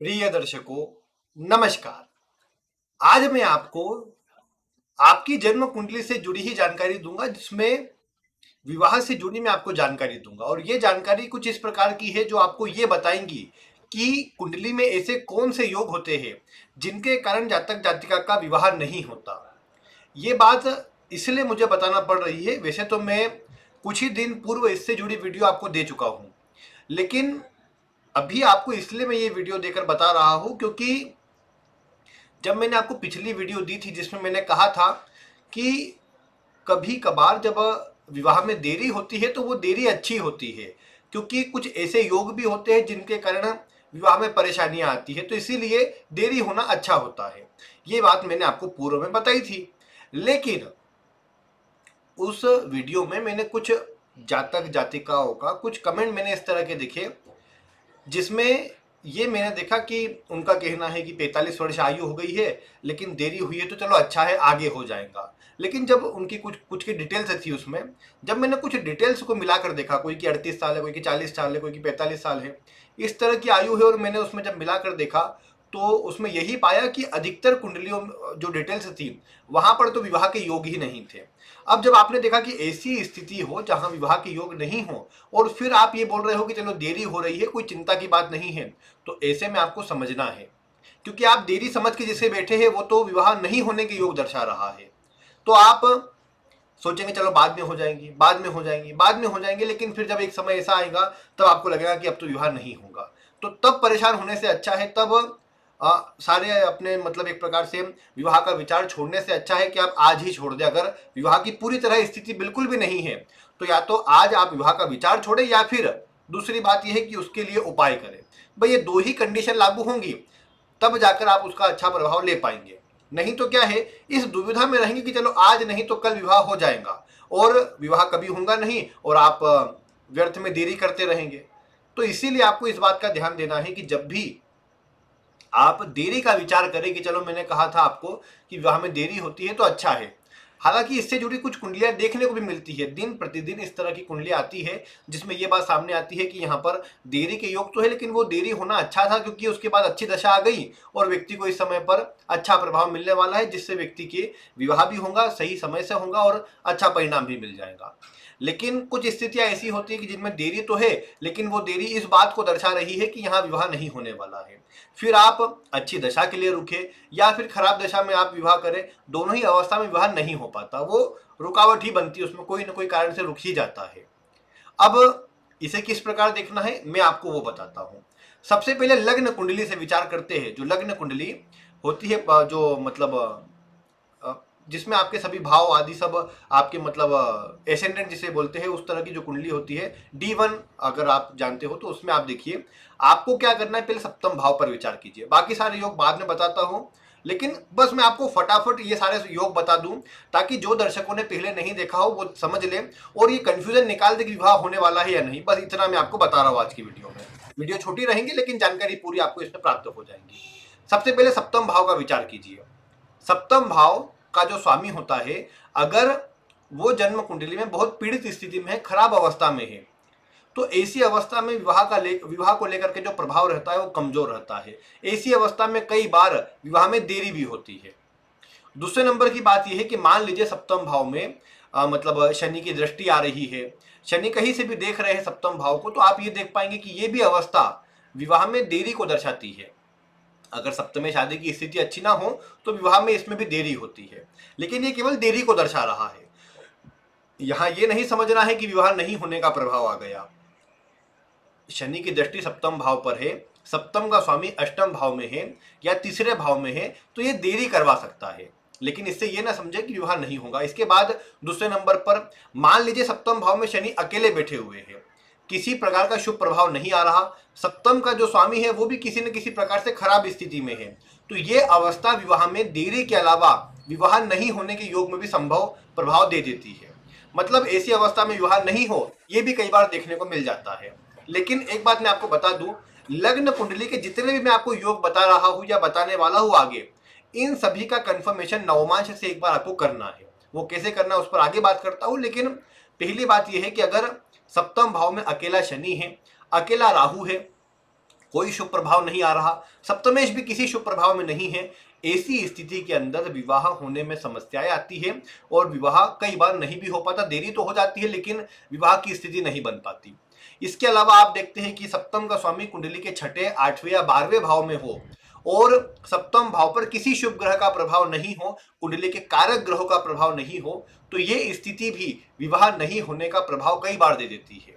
प्रिय दर्शकों, नमस्कार। आज मैं आपको आपकी जन्म कुंडली से जुड़ी ही जानकारी दूंगा, जिसमें विवाह से जुड़ी मैं आपको जानकारी दूंगा। और ये जानकारी कुछ इस प्रकार की है जो आपको ये बताएंगी कि कुंडली में ऐसे कौन से योग होते हैं जिनके कारण जातक जातिका का विवाह नहीं होता। ये बात इसलिए मुझे बताना पड़ रही है, वैसे तो मैं कुछ ही दिन पूर्व इससे जुड़ी वीडियो आपको दे चुका हूँ, लेकिन अभी आपको इसलिए मैं ये वीडियो देकर बता रहा हूँ क्योंकि जब मैंने आपको पिछली वीडियो दी थी जिसमें मैंने कहा था कि कभी कभार जब विवाह में देरी होती है तो वो देरी अच्छी होती है, क्योंकि कुछ ऐसे योग भी होते हैं जिनके कारण विवाह में परेशानियां आती है, तो इसीलिए देरी होना अच्छा होता है। ये बात मैंने आपको पूर्व में बताई थी, लेकिन उस वीडियो में मैंने कुछ जातक जातिकाओं का कुछ कमेंट मैंने इस तरह के देखे, जिसमें ये मैंने देखा कि उनका कहना है कि 45 वर्ष आयु हो गई है लेकिन देरी हुई है तो चलो अच्छा है, आगे हो जाएगा। लेकिन जब उनकी कुछ कुछ की डिटेल्स थी उसमें, जब मैंने कुछ डिटेल्स को मिलाकर देखा, कोई की 38 साल है, कोई की 40 साल है, कोई की 45 साल है, इस तरह की आयु है, और मैंने उसमें जब मिलाकर देखा तो उसमें यही पाया कि अधिकतर कुंडलियों जो डिटेल्स थी वहां पर तो विवाह के योग ही नहीं थे। अब जब आपने देखा कि ऐसी स्थिति हो जहां विवाह के योग नहीं हो और फिर आप ये बोल रहे हो कि चलो देरी हो रही है, कोई चिंता की बात नहीं है, तो ऐसे में आपको समझना है, क्योंकि आप देरी समझ के जिसे बैठे हैं वो तो विवाह नहीं होने के योग दर्शा रहा है। तो आप सोचेंगे चलो बाद में हो जाएंगी, बाद में हो जाएंगी, बाद में हो जाएंगे, लेकिन फिर जब एक समय ऐसा आएगा तब आपको लगेगा कि अब तो विवाह नहीं होगा। तो तब परेशान होने से अच्छा है, तब सारे अपने मतलब एक प्रकार से विवाह का विचार छोड़ने से अच्छा है कि आप आज ही छोड़ दें। अगर विवाह की पूरी तरह स्थिति बिल्कुल भी नहीं है तो या तो आज आप विवाह का विचार छोड़ें, या फिर दूसरी बात यह है कि उसके लिए उपाय करें। भाई ये दो ही कंडीशन लागू होंगी, तब जाकर आप उसका अच्छा प्रभाव ले पाएंगे। नहीं तो क्या है, इस दुविधा में रहेंगे कि चलो आज नहीं तो कल विवाह हो जाएगा, और विवाह कभी होगा नहीं और आप व्यर्थ में देरी करते रहेंगे। तो इसीलिए आपको इस बात का ध्यान देना है कि जब भी आप देरी का विचार करें कि चलो मैंने कहा था आपको कि विवाह में देरी होती है तो अच्छा है। हालांकि इससे जुड़ी कुछ कुंडलियां देखने को भी मिलती है, दिन प्रतिदिन इस तरह की कुंडलियां आती है जिसमें यह बात सामने आती है कि यहाँ पर देरी के योग तो है, लेकिन वो देरी होना अच्छा था क्योंकि उसके बाद अच्छी दशा आ गई और व्यक्ति को इस समय पर अच्छा प्रभाव मिलने वाला है, जिससे व्यक्ति के विवाह भी होगा, सही समय से होगा और अच्छा परिणाम भी मिल जाएगा। लेकिन कुछ स्थितियां ऐसी होती है कि जिनमें देरी तो है, लेकिन वो देरी इस बात को दर्शा रही है कि यहाँ विवाह नहीं होने वाला है। फिर आप अच्छी दशा के लिए रुके या फिर खराब दशा में आप विवाह करें, दोनों ही अवस्था में विवाह नहीं हो पाता, वो रुकावट ही बनती है, उसमें कोई ना कोई कारण से रुक ही जाता है। अब इसे किस प्रकार देखना है मैं आपको वो बताता हूँ। सबसे पहले लग्न कुंडली से विचार करते हैं। जो लग्न कुंडली होती है, जो मतलब जिसमें आपके सभी भाव आदि सब आपके मतलब एसेंडेंट जिसे बोलते हैं, उस तरह की जो कुंडली होती है D1 अगर आप जानते हो तो उसमें आप देखिए आपको क्या करना है, पहले सप्तम भाव पर विचार कीजिए। बाकी सारे योग बाद में बताता हूँ, लेकिन बस मैं आपको फटाफट ये सारे योग बता दूं ताकि जो दर्शकों ने पहले नहीं देखा हो वो समझ ले और ये कंफ्यूजन निकाल दे कि विवाह होने वाला है या नहीं। बस इतना मैं आपको बता रहा हूँ आज की वीडियो में। वीडियो छोटी रहेंगी लेकिन जानकारी पूरी आपको इसमें प्राप्त हो जाएगी। सबसे पहले सप्तम भाव का विचार कीजिए। सप्तम भाव का जो स्वामी होता है, अगर वो जन्म कुंडली में बहुत पीड़ित स्थिति में है, खराब अवस्था में है, तो ऐसी अवस्था में विवाह को लेकर के जो प्रभाव रहता है वो कमजोर रहता है। ऐसी अवस्था में कई बार विवाह में देरी भी होती है। दूसरे नंबर की बात यह है कि मान लीजिए सप्तम भाव में मतलब शनि की दृष्टि आ रही है, शनि कहीं से भी देख रहे हैं सप्तम भाव को, तो आप ये देख पाएंगे कि ये भी अवस्था विवाह में देरी को दर्शाती है। अगर सप्तम शादी की स्थिति अच्छी ना हो तो विवाह में इसमें भी देरी होती है, लेकिन ये केवल देरी को दर्शा रहा है। यहां ये नहीं समझना है कि विवाह नहीं होने का प्रभाव आ गया। शनि की दृष्टि सप्तम भाव पर है, सप्तम का स्वामी अष्टम भाव में है या तीसरे भाव में है, तो ये देरी करवा सकता है, लेकिन इससे ये ना समझे कि विवाह नहीं होगा। इसके बाद दूसरे नंबर पर मान लीजिए सप्तम भाव में शनि अकेले बैठे हुए हैं, किसी प्रकार का शुभ प्रभाव नहीं आ रहा, सप्तम का जो स्वामी है वो भी किसी न किसी प्रकार से खराब स्थिति में है, तो ये अवस्था विवाह में देरी के अलावा विवाह नहीं होने के योग में भी संभव प्रभाव दे देती है। मतलब ऐसी अवस्था में विवाह नहीं हो ये भी कई बार देखने को मिल जाता है। लेकिन एक बात मैं आपको बता दूं, लग्न कुंडली के जितने भी मैं आपको योग बता रहा हूं या बताने वाला हूं आगे, इन सभी का कंफर्मेशन नवमांश से एक बार आपको करना है। वो कैसे करना है उस पर आगे बात करता हूं, लेकिन पहली बात यह है कि अगर सप्तम भाव में अकेला शनि है, अकेला राहु है, कोई शुभ प्रभाव नहीं आ रहा, सप्तमेश भी किसी शुभ प्रभाव में नहीं है, ऐसी स्थिति के अंदर विवाह होने में समस्याएं आती है और विवाह कई बार नहीं भी हो पाता, देरी तो हो जाती है लेकिन विवाह की स्थिति नहीं बन पाती। इसके अलावा आप देखते हैं कि सप्तम का स्वामी कुंडली के छठे, आठवें या 12वें भाव में हो और सप्तम भाव पर किसी शुभ ग्रह का प्रभाव नहीं हो, कुंडली के कारक ग्रहों का प्रभाव नहीं हो, तो ये स्थिति भी विवाह नहीं होने का प्रभाव कई बार दे देती है।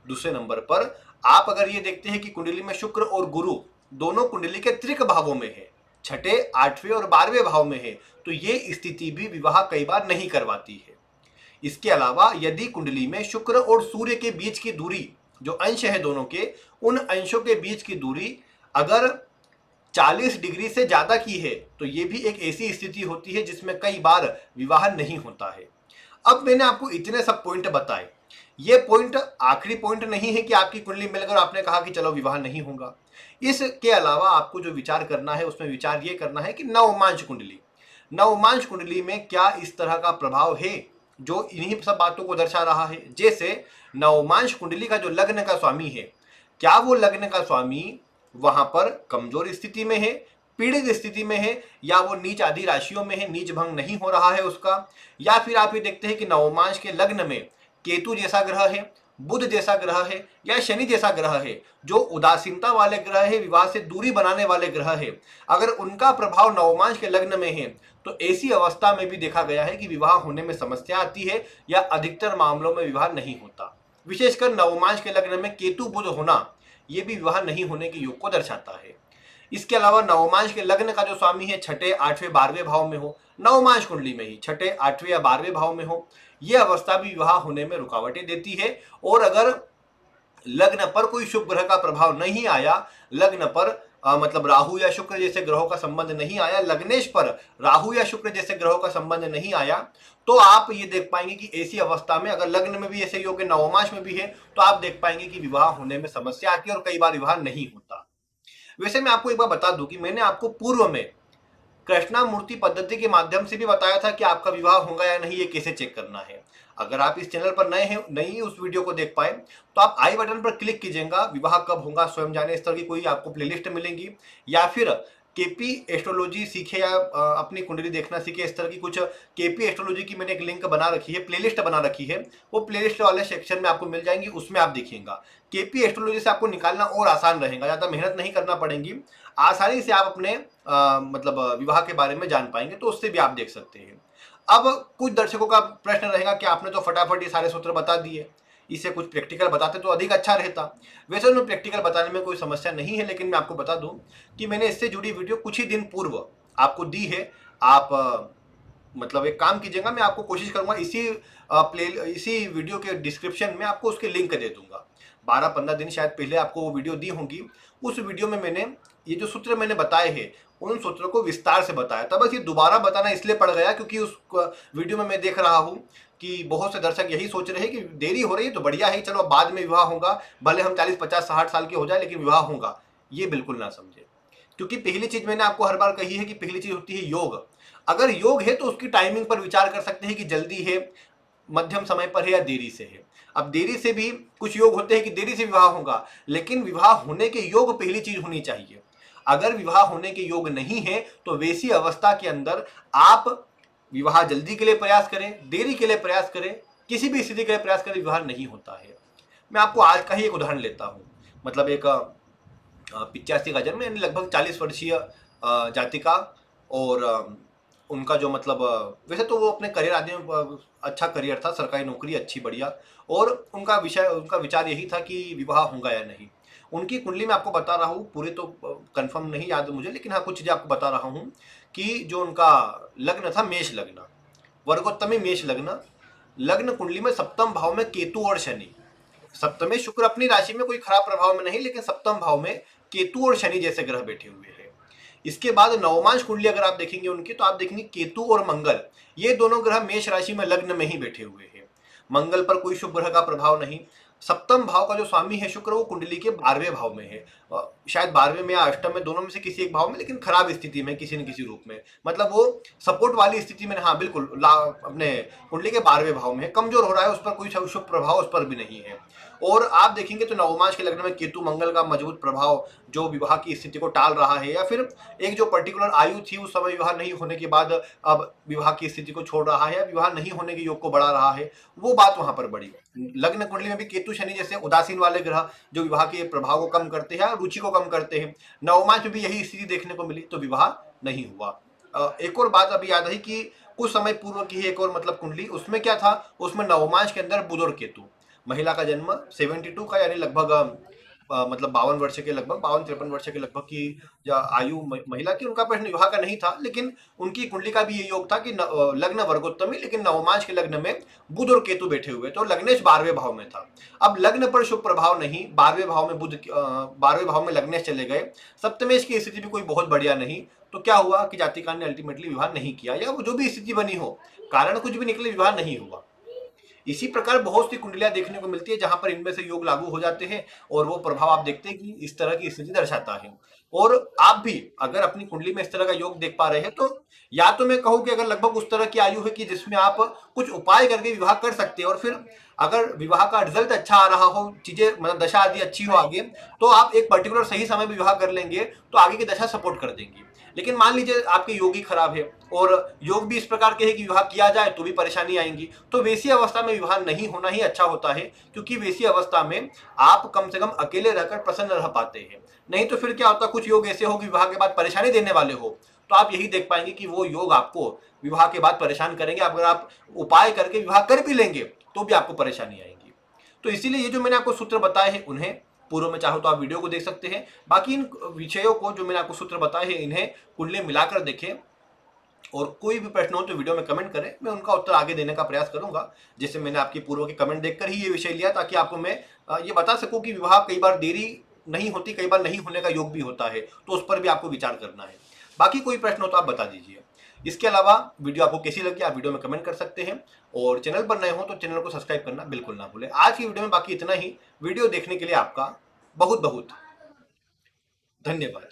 दूसरे नंबर पर आप अगर ये देखते हैं कि कुंडली में शुक्र और गुरु दोनों कुंडली के त्रिक भावों में है, छठे, आठवें और 12वें भाव में है, तो ये स्थिति भी विवाह कई बार नहीं करवाती है। इसके अलावा यदि कुंडली में शुक्र और सूर्य के बीच की दूरी, जो अंश है दोनों के, उन अंशों के बीच की दूरी अगर 40 डिग्री से ज्यादा की है, तो ये भी एक ऐसी स्थिति होती है जिसमें कई बार विवाह नहीं होता है। अब मैंने आपको इतने सब पॉइंट बताए, ये पॉइंट आखिरी पॉइंट नहीं है कि आपकी कुंडली मिलकर आपने कहा कि चलो विवाह नहीं होगा। इसके अलावा आपको जो विचार करना है उसमें विचार ये करना है कि नवमांश कुंडली, नवमांश कुंडली में क्या इस तरह का प्रभाव है जो इन्हीं सब बातों को दर्शा रहा है। जैसे नवमांश कुंडली का जो लग्न का स्वामी है, क्या वो लग्न का स्वामी वहां पर कमजोर स्थिति में है, पीड़ित स्थिति में है, या वो नीच आदि राशियों में है, नीच भंग नहीं हो रहा है उसका, या फिर आप ये देखते हैं कि नवमांश के लग्न में केतु जैसा ग्रह है, बुध जैसा ग्रह है, या शनि जैसा ग्रह है, जो उदासीनता वाले ग्रह है, विवाह से दूरी बनाने वाले ग्रह है, अगर उनका प्रभाव नवमांश के लग्न में है तो ऐसी अवस्था में भी देखा गया है कि विवाह होने में समस्या आती है या अधिकतर मामलों में विवाह नहीं होता। विशेषकर नवमांश के लग्न में केतु बुध होना ये भी विवाह नहीं होने के योग को दर्शाता है। इसके अलावा नवमांश के लग्न का जो स्वामी है छठे, आठवें, 12वें भाव में हो, नवमांश कुंडली में ही छठे, आठवें या 12वें भाव में हो, यह अवस्था भी विवाह होने में रुकावटें देती है। और अगर लग्न पर कोई शुभ ग्रह का प्रभाव नहीं आया, लग्न पर मतलब राहु या शुक्र जैसे ग्रहों का संबंध नहीं आया, लग्नेश पर राहु या शुक्र जैसे ग्रहों का संबंध नहीं आया, तो आप ये देख पाएंगे कि ऐसी अवस्था में अगर लग्न में भी ऐसे योग है, नवमांश में भी है, तो आप देख पाएंगे कि विवाह होने में समस्या आती है और कई बार विवाह नहीं होता। वैसे मैं आपको एक बार बता दूं कि मैंने आपको पूर्व में कृष्णामूर्ति पद्धति के माध्यम से भी बताया था कि आपका विवाह होगा या नहीं, ये कैसे चेक करना है। अगर आप इस चैनल पर नए हैं, नहीं उस वीडियो को देख पाए, तो आप आई बटन पर क्लिक कीजिएगा, विवाह कब होगा स्वयं जाने, इस तरह की कोई आपको प्लेलिस्ट मिलेंगी, या फिर केपी एस्ट्रोलॉजी सीखे या अपनी कुंडली देखना सीखे, इस तरह की कुछ केपी एस्ट्रोलॉजी की मैंने एक लिंक बना रखी है, प्लेलिस्ट बना रखी है, वो प्लेलिस्ट वाले सेक्शन में आपको मिल जाएंगी, उसमें आप देखिएगा। केपी एस्ट्रोलॉजी से आपको निकालना और आसान रहेगा, ज़्यादा मेहनत नहीं करना पड़ेगी, आसानी से आप अपने मतलब विवाह के बारे में जान पाएंगे, तो उससे भी आप देख सकते हैं। अब कुछ दर्शकों का प्रश्न रहेगा कि आपने तो फटाफट ये सारे सूत्र बता दिए, इसे कुछ प्रैक्टिकल बताते तो अधिक अच्छा रहता। वैसे उन्हें प्रैक्टिकल बताने में कोई समस्या नहीं है, लेकिन मैं आपको बता दूं कि मैंने इससे जुड़ी वीडियो कुछ ही दिन पूर्व आपको दी है। आप मतलब एक काम कीजिएगा, मैं आपको कोशिश करूंगा इसी वीडियो के डिस्क्रिप्शन में आपको उसके लिंक दे दूंगा। 12-15 दिन शायद पहले आपको वो वीडियो दी होगी। उस वीडियो में मैंने ये जो सूत्र मैंने बताए हैं उन सूत्रों को विस्तार से बताया था। बस ये दोबारा बताना इसलिए पड़ गया क्योंकि उस वीडियो में मैं देख रहा हूँ कि बहुत से दर्शक यही सोच रहे हैं कि देरी हो रही है तो बढ़िया है, चलो बाद में विवाह होगा, भले हम 40, 50, 60 साल के हो जाए लेकिन विवाह होगा। ये बिल्कुल ना समझे, क्योंकि पहली चीज मैंने आपको हर बार कही है कि पहली चीज होती है योग। अगर योग है तो उसकी टाइमिंग पर विचार कर सकते हैं कि जल्दी है, मध्यम समय पर है या देरी से है। अब देरी से भी कुछ योग होते हैं कि देरी से विवाह होगा, लेकिन विवाह होने के योग पहली चीज होनी चाहिए। अगर विवाह होने के योग नहीं है तो वैसी अवस्था के अंदर आप विवाह जल्दी के लिए प्रयास करें, देरी के लिए प्रयास करें, किसी भी स्थिति के लिए प्रयास करें, विवाह नहीं होता है। मैं आपको आज का ही एक उदाहरण लेता हूँ। मतलब एक 85 का जन्म, यानी लगभग 40 वर्षीय जातिका, और उनका जो मतलब वैसे तो वो अपने करियर आदि में अच्छा करियर था, सरकारी नौकरी अच्छी बढ़िया, और उनका विचार यही था कि विवाह होगा या नहीं। उनकी कुंडली में आपको बता रहा हूँ, पूरे तो कंफर्म नहीं याद मुझे, लेकिन हाँ कुछ चीज़ें आपको बता रहा हूँ कि जो उनका लग्न था मेष लग्न, वर्गोत्तमी मेष लग्न, लग्न कुंडली में सप्तम भाव में केतु और शनि, सप्तमे शुक्र अपनी राशि में कोई खराब प्रभाव में नहीं, लेकिन सप्तम भाव में केतु और शनि जैसे ग्रह बैठे हुए हैं। इसके बाद नवमांश कुंडली अगर आप देखेंगे उनकी, तो आप देखेंगे केतु और मंगल, ये दोनों ग्रह मेष राशि में लग्न में ही बैठे हुए हैं। मंगल पर कोई शुभ ग्रह का प्रभाव नहीं, सप्तम भाव का जो स्वामी है शुक्र, वो कुंडली के 12वें भाव में है, शायद 12वें में या अष्टम में, दोनों में से किसी एक भाव में, लेकिन खराब स्थिति में किसी न किसी रूप में, मतलब वो सपोर्ट वाली स्थिति में, हाँ बिल्कुल अपने कुंडली के 12वें भाव में है, कमजोर हो रहा है, उस पर कोई शुभ प्रभाव उस पर भी नहीं है। और आप देखेंगे तो नवमांश के लग्न में केतु मंगल का मजबूत प्रभाव जो विवाह की स्थिति को टाल रहा है, या फिर एक जो पर्टिकुलर आयु थी उस समय विवाह नहीं होने के बाद अब विवाह की स्थिति को छोड़ रहा है, या विवाह नहीं होने के योग को बढ़ा रहा है, वो बात वहां पर बढ़ी। लग्न कुंडली में भी केतु शनि जैसे उदासीन वाले ग्रह जो विवाह के प्रभाव को कम करते हैं, रुचि को कम करते हैं, नवमांश में भी यही स्थिति देखने को मिली, तो विवाह नहीं हुआ। एक और बात अभी याद आई कि कुछ समय पूर्व की ही एक और मतलब कुंडली, उसमें क्या था, उसमें नवमांश के अंदर बुध और केतु, महिला का जन्म 72 का, यानी लगभग मतलब 52 वर्ष के लगभग, 52-53 वर्ष के लगभग की आयु महिला की, उनका प्रश्न विवाह का नहीं था, लेकिन उनकी कुंडली का भी ये योग था कि लग्न वर्गोत्तमी, लेकिन नवमांश के लग्न में बुध और केतु बैठे हुए, तो लग्नेश 12वें भाव में था। अब लग्न पर शुभ प्रभाव नहीं, 12वें भाव में बुध, 12वें भाव में लग्नेश चले गए, सप्तमेश की स्थिति भी कोई बहुत बढ़िया नहीं, तो क्या हुआ कि जातिका ने अल्टीमेटली विवाह नहीं किया, या वो जो भी स्थिति बनी हो, कारण कुछ भी निकले, विवाह नहीं हुआ। इसी प्रकार बहुत सी कुंडलियां देखने को मिलती है जहां पर इनमें से योग लागू हो जाते हैं, और वो प्रभाव आप देखते हैं कि इस तरह की स्थिति दर्शाता है। और आप भी अगर अपनी कुंडली में इस तरह का योग देख पा रहे हैं, तो या तो मैं कहूं कि अगर लगभग उस तरह की आयु है कि जिसमें आप कुछ उपाय करके विवाह कर सकते हैं, और फिर अगर विवाह का रिजल्ट अच्छा आ रहा हो, चीजें मतलब दशा आदि अच्छी हो आगे, तो आप एक पर्टिकुलर सही समय में विवाह कर लेंगे, तो आगे की दशा सपोर्ट कर देंगी। लेकिन मान लीजिए आपके योग ही खराब है, और योग भी इस प्रकार के है कि विवाह किया जाए तो भी परेशानी आएंगी, तो वैसी अवस्था में विवाह नहीं होना ही अच्छा होता है, क्योंकि वैसी अवस्था में आप कम से कम अकेले रहकर प्रसन्न रह पाते हैं। नहीं तो फिर क्या होता, कुछ योग ऐसे हो कि विवाह के बाद परेशानी देने वाले हो, तो आप यही देख पाएंगे कि वो योग आपको विवाह के बाद परेशान करेंगे। अगर आप उपाय करके विवाह कर भी लेंगे तो भी आपको परेशानी आएगी। तो इसीलिए ये जो मैंने आपको सूत्र बताए हैं, उन्हें पूर्व में चाहो तो आप वीडियो को देख सकते हैं, बाकी इन विषयों को जो मैंने आपको सूत्र बताए हैं, इन्हें कुंडली मिलाकर देखें, और कोई भी प्रश्न हो तो वीडियो में कमेंट करें, मैं उनका उत्तर आगे देने का प्रयास करूंगा। जैसे मैंने आपकी पूर्व के कमेंट देखकर ही ये विषय लिया, ताकि आपको मैं ये बता सकूं कि विवाह कई बार देरी नहीं होती, कई बार नहीं होने का योग भी होता है, तो उस पर भी आपको विचार करना है। बाकी कोई प्रश्न हो तो आप बता दीजिए। इसके अलावा वीडियो आपको कैसी लगी आप वीडियो में कमेंट कर सकते हैं, और चैनल पर नए हो तो चैनल को सब्सक्राइब करना बिल्कुल ना भूलें। आज की वीडियो में बाकी इतना ही। वीडियो देखने के लिए आपका बहुत बहुत धन्यवाद।